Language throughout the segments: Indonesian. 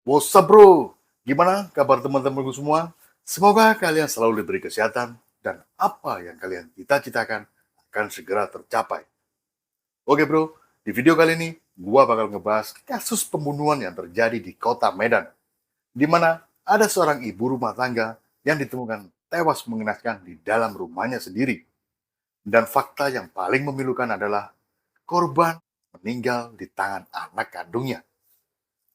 What's up bro? Gimana kabar teman-temanku semua? Semoga kalian selalu diberi kesehatan dan apa yang kalian cita-citakan akan segera tercapai. Oke bro, di video kali ini gua bakal ngebahas kasus pembunuhan yang terjadi di kota Medan, di mana ada seorang ibu rumah tangga yang ditemukan tewas mengenaskan di dalam rumahnya sendiri. Dan fakta yang paling memilukan adalah korban meninggal di tangan anak kandungnya.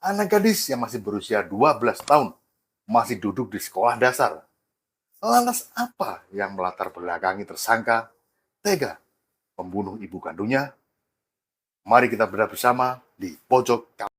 Anak gadis yang masih berusia 12 tahun masih duduk di sekolah dasar. Lantas apa yang melatar belakangi tersangka tega membunuh ibu kandungnya? Mari kita bedah bersama di pojok kamu.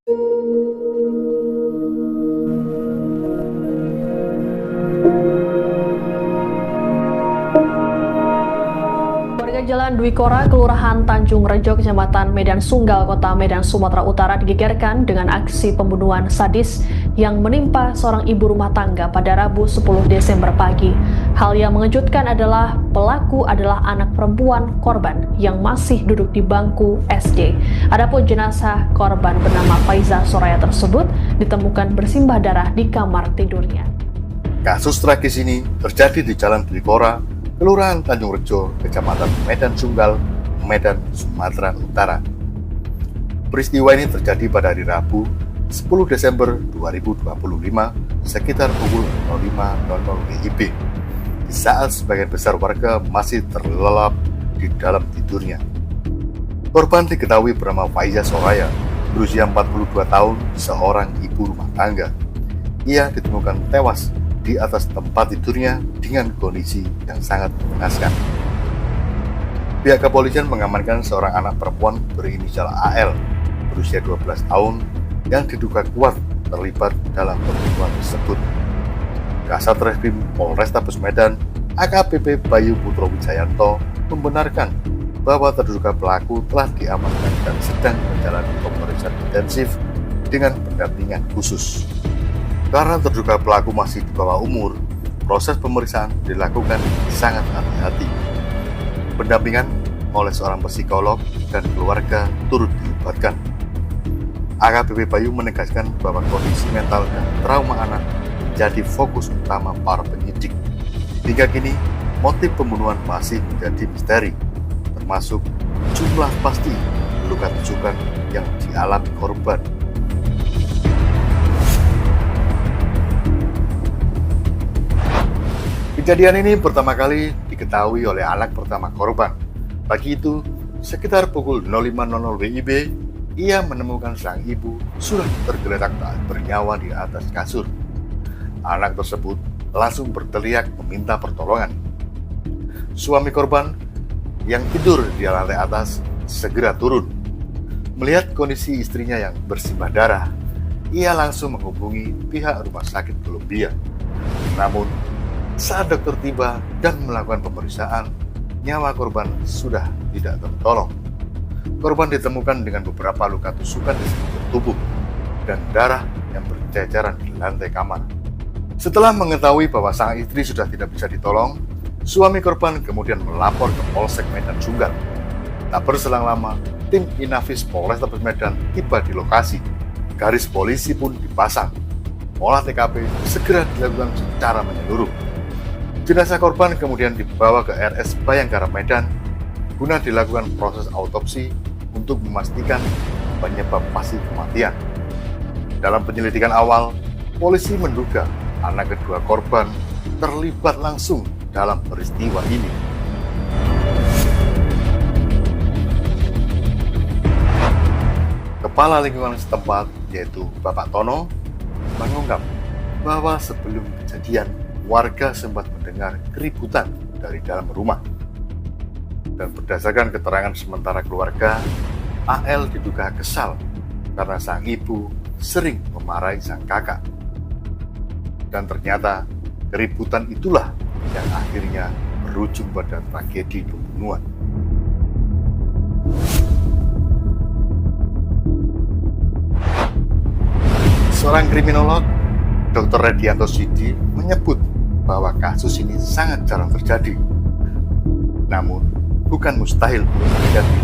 Jalan Dwi Kora, Kelurahan Tanjung Rejo, Kecamatan Medan Sunggal, Kota Medan, Sumatera Utara digegerkan dengan aksi pembunuhan sadis yang menimpa seorang ibu rumah tangga pada Rabu 10 Desember pagi. Hal yang mengejutkan adalah pelaku adalah anak perempuan korban yang masih duduk di bangku SD. Adapun jenazah korban bernama Faiza Soraya tersebut ditemukan bersimbah darah di kamar tidurnya. Kasus tragis ini terjadi di Jalan Dwi Kora, Kelurahan Tanjung Rejo, Kecamatan Medan Sunggal, Medan, Sumatera Utara. Peristiwa ini terjadi pada hari Rabu, 10 Desember 2025, sekitar pukul 05.00 WIB, di saat sebagian besar warga masih terlelap di dalam tidurnya. Korban diketahui bernama Faiza Soraya, berusia 42 tahun, seorang ibu rumah tangga. Ia ditemukan tewas di atas tempat tidurnya dengan kondisi yang sangat mengenaskan. Pihak kepolisian mengamankan seorang anak perempuan berinisial AL berusia 12 tahun yang diduga kuat terlibat dalam pembunuhan tersebut. Kasat Reskrim Polrestabes Medan AKBP Bayu Putro Wijayanto membenarkan bahwa terduga pelaku telah diamankan dan sedang menjalani pemeriksaan intensif dengan pendampingan khusus. Karena terduga pelaku masih di bawah umur, proses pemeriksaan dilakukan sangat hati-hati. Pendampingan oleh seorang psikolog dan keluarga turut dilibatkan. AKBP Bayu menegaskan bahwa kondisi mental dan trauma anak menjadi fokus utama para penyidik. Hingga kini, motif pembunuhan masih menjadi misteri, termasuk jumlah pasti luka tusukan yang dialami korban. Kejadian ini pertama kali diketahui oleh anak pertama korban. Pagi itu, sekitar pukul 05.00 WIB, ia menemukan sang ibu sudah tergeletak tak bernyawa di atas kasur. Anak tersebut langsung berteriak meminta pertolongan. Suami korban yang tidur di lantai atas segera turun. Melihat kondisi istrinya yang bersimbah darah, ia langsung menghubungi pihak rumah sakit Columbia. Namun, saat dokter tiba dan melakukan pemeriksaan, nyawa korban sudah tidak tertolong. Korban ditemukan dengan beberapa luka tusukan di sekujur tubuh dan darah yang berceceran di lantai kamar. Setelah mengetahui bahwa sang istri sudah tidak bisa ditolong, suami korban kemudian melapor ke Polsek Medan Sunggal. Tak berselang lama, tim Inafis Polrestabes Medan tiba di lokasi. Garis polisi pun dipasang. Olah TKP segera dilakukan secara menyeluruh. Jenazah korban kemudian dibawa ke RS Bayangkara Medan guna dilakukan proses autopsi untuk memastikan penyebab pasti kematian. Dalam penyelidikan awal, polisi menduga anak kedua korban terlibat langsung dalam peristiwa ini. Kepala lingkungan setempat, yaitu Bapak Tono, mengungkap bahwa sebelum kejadian, warga sempat mendengar keributan dari dalam rumah. Dan berdasarkan keterangan sementara keluarga, AL diduga kesal karena sang ibu sering memarahi sang kakak. Dan ternyata keributan itulah yang akhirnya berujung pada tragedi pembunuhan. Seorang kriminolog, Dr. Redianto Sidi, menyebut bahwa kasus ini sangat jarang terjadi. Namun, bukan mustahil terjadi.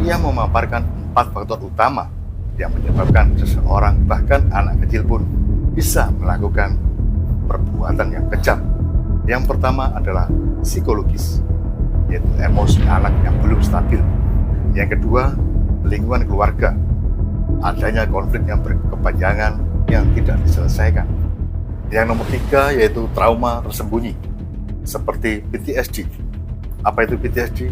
Ia memaparkan 4 faktor utama yang menyebabkan seseorang, bahkan anak kecil pun, bisa melakukan perbuatan yang kejam. Yang pertama adalah psikologis, yaitu emosi anak yang belum stabil. Yang kedua, lingkungan keluarga, adanya konflik yang berkepanjangan yang tidak diselesaikan. Yang nomor tiga yaitu trauma tersembunyi, seperti PTSD. Apa itu PTSD?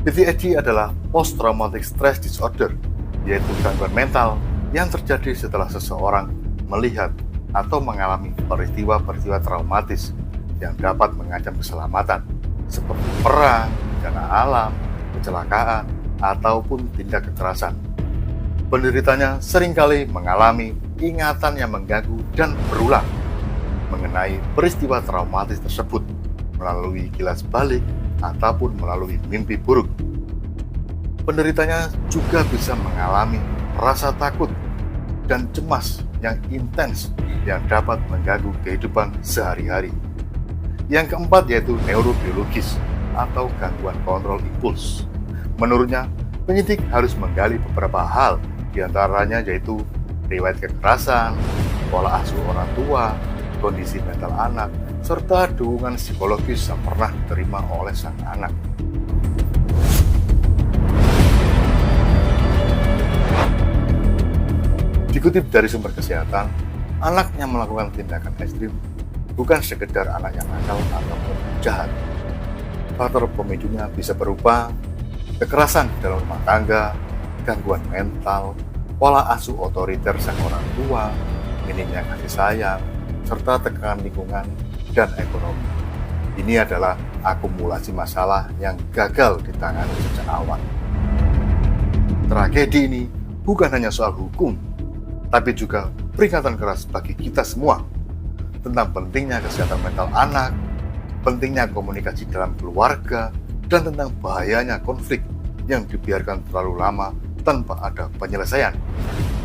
PTSD adalah Post Traumatic Stress Disorder, yaitu gangguan mental yang terjadi setelah seseorang melihat atau mengalami peristiwa-peristiwa traumatis yang dapat mengancam keselamatan, seperti perang, bencana alam, kecelakaan, ataupun tindak kekerasan. Penderitanya seringkali mengalami ingatan yang mengganggu dan berulang mengenai peristiwa traumatis tersebut melalui kilas balik ataupun melalui mimpi buruk. Penderitanya juga bisa mengalami rasa takut dan cemas yang intens yang dapat mengganggu kehidupan sehari-hari. Yang keempat yaitu neurobiologis atau gangguan kontrol impuls. Menurutnya, penyidik harus menggali beberapa hal, diantaranya yaitu riwayat kekerasan, pola asuh orang tua, kondisi mental anak, serta dukungan psikologis yang pernah diterima oleh sang anak. Dikutip dari sumber kesehatan, anak yang melakukan tindakan ekstrim bukan sekedar anak yang nakal ataupun jahat. Faktor pemicunya bisa berupa kekerasan dalam rumah tangga, gangguan mental, pola asuh otoriter sang orang tua, minimnya kasih sayang, serta tekanan lingkungan dan ekonomi. Ini adalah akumulasi masalah yang gagal ditangani sejak awal. Tragedi ini bukan hanya soal hukum, tapi juga peringatan keras bagi kita semua tentang pentingnya kesehatan mental anak, pentingnya komunikasi dalam keluarga, dan tentang bahayanya konflik yang dibiarkan terlalu lama tanpa ada penyelesaian.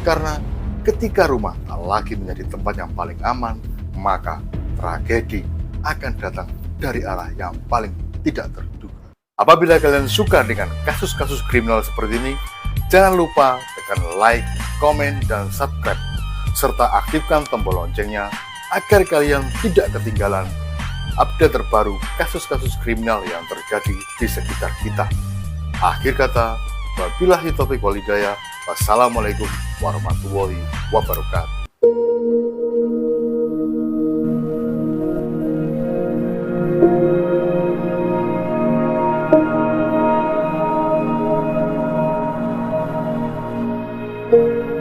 Karena ketika rumah tak lagi menjadi tempat yang paling aman, maka tragedi akan datang dari arah yang paling tidak terduga. Apabila kalian suka dengan kasus-kasus kriminal seperti ini, jangan lupa tekan like, komen, dan subscribe, serta aktifkan tombol loncengnya agar kalian tidak ketinggalan update terbaru kasus-kasus kriminal yang terjadi di sekitar kita. Akhir kata, wabillahi taufiq wal hidayah. Wassalamualaikum warahmatullahi wabarakatuh. Thank you.